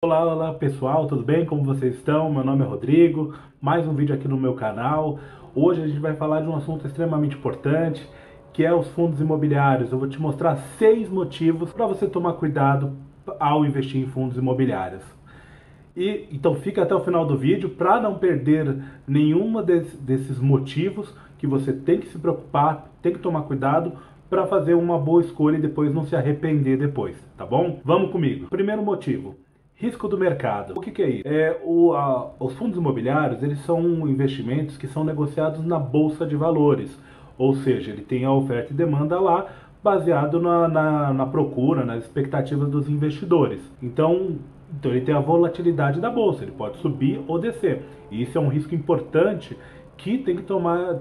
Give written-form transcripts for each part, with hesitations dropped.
Olá, olá pessoal, tudo bem? Como vocês estão? Meu nome é Rodrigo, mais um vídeo aqui no meu canal. Hoje a gente vai falar de um assunto extremamente importante, que é os fundos imobiliários. Eu vou te mostrar 6 motivos para você tomar cuidado ao investir em fundos imobiliários. Então fica até o final do vídeo para não perder nenhuma desses motivos que você tem que se preocupar, tem que tomar cuidado para fazer uma boa escolha e depois não se arrepender depois, tá bom? Vamos comigo. Primeiro motivo. Risco do mercado. O que é isso? Os fundos imobiliários, eles são investimentos que são negociados na bolsa de valores. Ou seja, ele tem a oferta e demanda lá, baseado na procura, nas expectativas dos investidores. Então ele tem a volatilidade da bolsa, ele pode subir ou descer. E isso é um risco importante que tem que tomar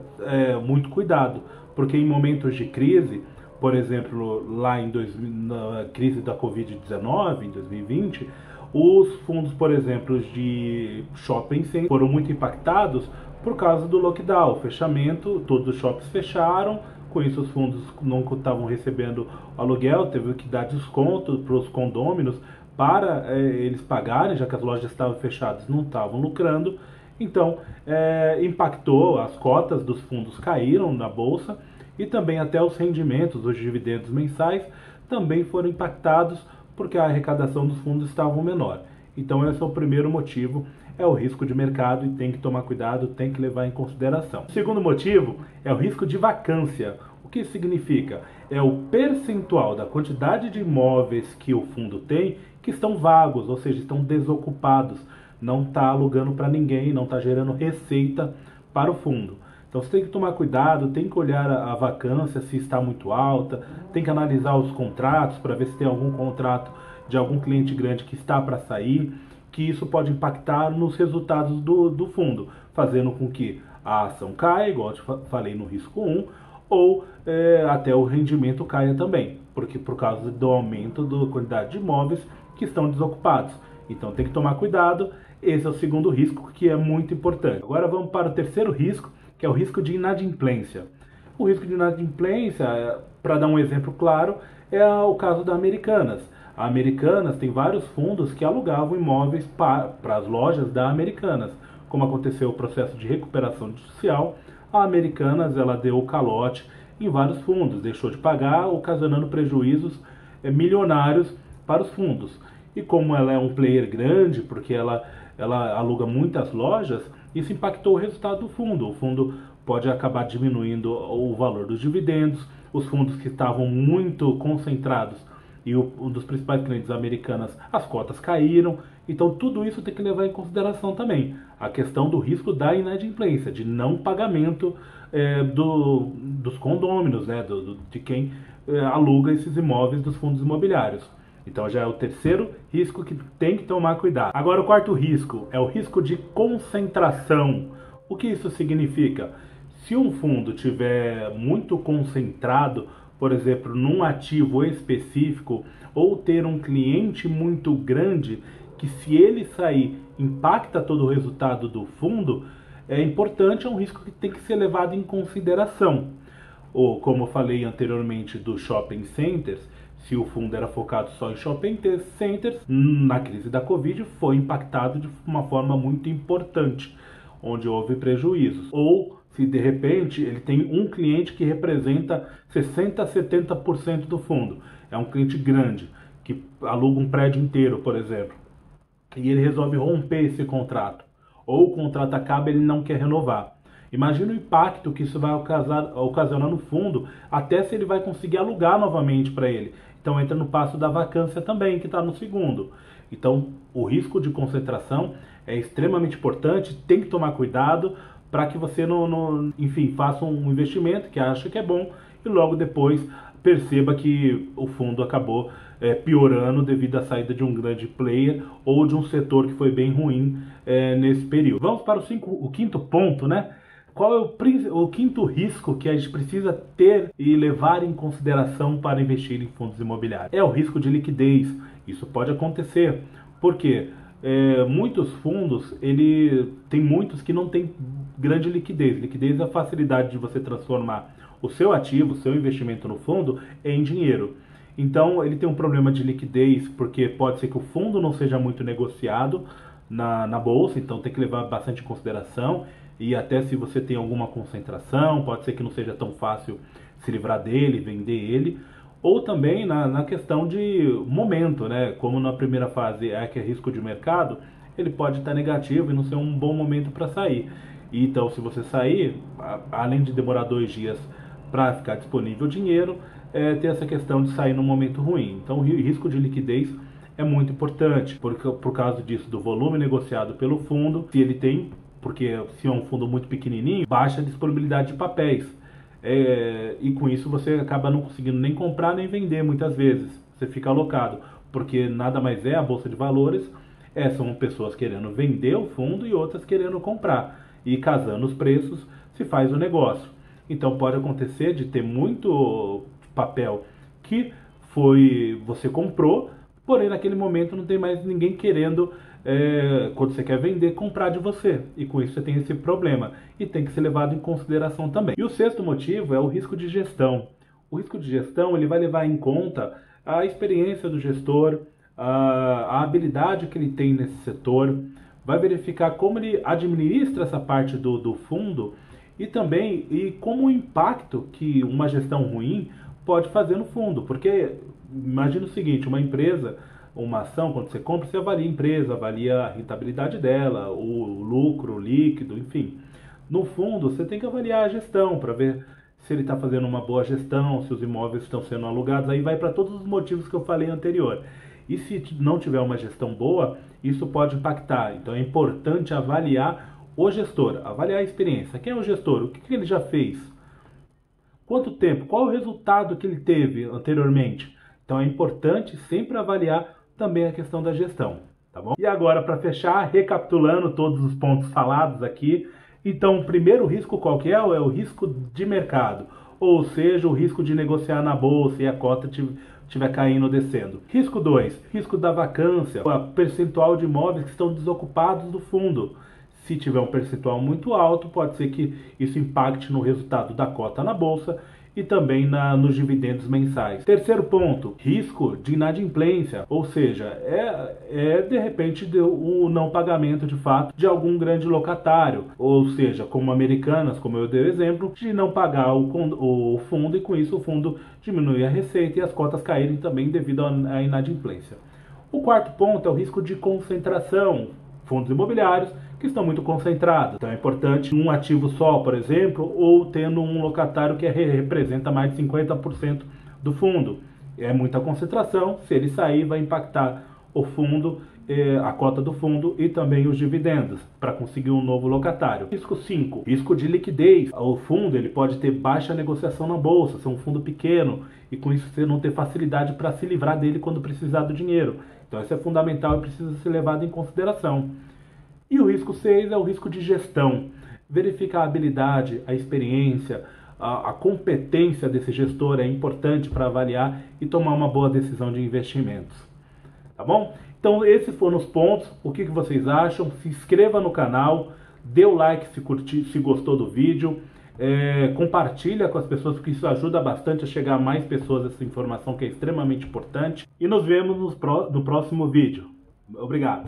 muito cuidado, porque em momentos de crise, por exemplo, na crise da Covid-19, em 2020, os fundos, por exemplo, de shopping center foram muito impactados por causa do lockdown, fechamento, todos os shoppings fecharam, com isso os fundos não estavam recebendo aluguel, teve que dar desconto para os condôminos para eles pagarem, já que as lojas estavam fechadas, não estavam lucrando. Então, impactou, as cotas dos fundos caíram na bolsa e também até os rendimentos, os dividendos mensais, também foram impactados porque a arrecadação dos fundos estava menor. Então esse é o primeiro motivo, é o risco de mercado e tem que tomar cuidado, tem que levar em consideração. O segundo motivo é o risco de vacância. O que isso significa? É o percentual da quantidade de imóveis que o fundo tem que estão vagos, ou seja, estão desocupados, não está alugando para ninguém, não está gerando receita para o fundo. Então você tem que tomar cuidado, tem que olhar a vacância se está muito alta, tem que analisar os contratos para ver se tem algum contrato de algum cliente grande que está para sair, que isso pode impactar nos resultados do fundo, fazendo com que a ação caia, igual eu te falei no risco 1, ou até o rendimento caia também, porque por causa do aumento da quantidade de imóveis que estão desocupados. Então tem que tomar cuidado, esse é o segundo risco que é muito importante. Agora vamos para o terceiro risco, que é o risco de inadimplência. O risco de inadimplência, para dar um exemplo claro, é o caso da Americanas. A Americanas tem vários fundos que alugavam imóveis para as lojas da Americanas. Como aconteceu o processo de recuperação judicial, a Americanas ela deu o calote em vários fundos, deixou de pagar, ocasionando prejuízos milionários para os fundos. E como ela é um player grande, porque ela aluga muitas lojas, isso impactou o resultado do fundo. O fundo pode acabar diminuindo o valor dos dividendos, os fundos que estavam muito concentrados e um dos principais clientes americanas, as cotas caíram. Então tudo isso tem que levar em consideração também a questão do risco da inadimplência, de não pagamento dos condôminos, né, de quem aluga esses imóveis dos fundos imobiliários. Então já é o terceiro risco que tem que tomar cuidado. Agora o quarto risco é o risco de concentração. O que isso significa? Se um fundo tiver muito concentrado, por exemplo, num ativo específico, ou ter um cliente muito grande, que se ele sair impacta todo o resultado do fundo, é importante, é um risco que tem que ser levado em consideração. Ou como eu falei anteriormente dos shopping centers, se o fundo era focado só em shopping centers, na crise da Covid foi impactado de uma forma muito importante, onde houve prejuízos. Ou se de repente ele tem um cliente que representa 60 a 70% do fundo, é um cliente grande, que aluga um prédio inteiro, por exemplo, e ele resolve romper esse contrato, ou o contrato acaba e ele não quer renovar. Imagina o impacto que isso vai ocasionar no fundo, até se ele vai conseguir alugar novamente para ele. Então entra no passo da vacância também, que está no segundo. Então o risco de concentração é extremamente importante, tem que tomar cuidado para que você enfim, faça um investimento que acha que é bom e logo depois perceba que o fundo acabou piorando devido à saída de um grande player ou de um setor que foi bem ruim nesse período. Vamos para o quinto ponto, né? Qual é o quinto risco que a gente precisa ter e levar em consideração para investir em fundos imobiliários? É o risco de liquidez. Isso pode acontecer, porque muitos fundos, tem muitos que não têm grande liquidez. Liquidez é a facilidade de você transformar o seu ativo, o seu investimento no fundo, em dinheiro. Então ele tem um problema de liquidez, porque pode ser que o fundo não seja muito negociado na bolsa, então tem que levar bastante em consideração. E até se você tem alguma concentração, pode ser que não seja tão fácil se livrar dele, vender ele. Ou também na questão de momento, né? Como na primeira fase é que é risco de mercado, ele pode estar negativo e não ser um bom momento para sair. Então, se você sair, além de demorar 2 dias para ficar disponível o dinheiro, tem essa questão de sair num momento ruim. Então, o risco de liquidez é muito importante, por causa disso, do volume negociado pelo fundo, se ele tem, porque se é um fundo muito pequenininho, baixa a disponibilidade de papéis. E com isso você acaba não conseguindo nem comprar nem vender muitas vezes. Você fica alocado, porque nada mais é a bolsa de valores, são pessoas querendo vender o fundo e outras querendo comprar. E casando os preços se faz o negócio. Então pode acontecer de ter muito papel que você comprou, porém naquele momento não tem mais ninguém querendo, quando você quer vender, comprar de você. E com isso você tem esse problema. E tem que ser levado em consideração também. E o sexto motivo é o risco de gestão. O risco de gestão ele vai levar em conta a experiência do gestor, a habilidade que ele tem nesse setor, vai verificar como ele administra essa parte do fundo e também como o impacto que uma gestão ruim pode fazer no fundo. Porque imagina o seguinte, uma empresa, uma ação, quando você compra, você avalia a empresa, avalia a rentabilidade dela, o lucro, o líquido, enfim. No fundo, você tem que avaliar a gestão para ver se ele está fazendo uma boa gestão, se os imóveis estão sendo alugados, aí vai para todos os motivos que eu falei anterior. E se não tiver uma gestão boa, isso pode impactar. Então é importante avaliar o gestor, avaliar a experiência. Quem é o gestor? O que ele já fez? Quanto tempo? Qual o resultado que ele teve anteriormente? Então é importante sempre avaliar também a questão da gestão, tá bom? E agora, para fechar, recapitulando todos os pontos falados aqui, então o primeiro risco qual que é? É o risco de mercado, ou seja, o risco de negociar na bolsa e a cota estiver caindo ou descendo. Risco 2, risco da vacância, o percentual de imóveis que estão desocupados do fundo. Se tiver um percentual muito alto, pode ser que isso impacte no resultado da cota na bolsa e também nos dividendos mensais. Terceiro ponto, risco de inadimplência, ou seja, de repente o não pagamento de fato de algum grande locatário, ou seja, como Americanas, como eu dei o exemplo, de não pagar o fundo e com isso o fundo diminuir a receita e as cotas caírem também devido à inadimplência. O quarto ponto é o risco de concentração, fundos imobiliários que estão muito concentrados. Então é importante um ativo só, por exemplo, ou tendo um locatário que representa mais de 50% do fundo. É muita concentração, se ele sair vai impactar o fundo, a cota do fundo e também os dividendos, para conseguir um novo locatário. Risco 5, risco de liquidez. O fundo ele pode ter baixa negociação na bolsa, ser um fundo pequeno, e com isso você não ter facilidade para se livrar dele quando precisar do dinheiro. Então isso é fundamental e precisa ser levado em consideração. E o risco 6 é o risco de gestão. Verificar a habilidade, a experiência, a competência desse gestor é importante para avaliar e tomar uma boa decisão de investimentos. Tá bom? Então esses foram os pontos. O que vocês acham? Se inscreva no canal, dê o like se gostou do vídeo. Compartilha com as pessoas, porque isso ajuda bastante a chegar a mais pessoas essa informação que é extremamente importante. E nos vemos no próximo vídeo. Obrigado.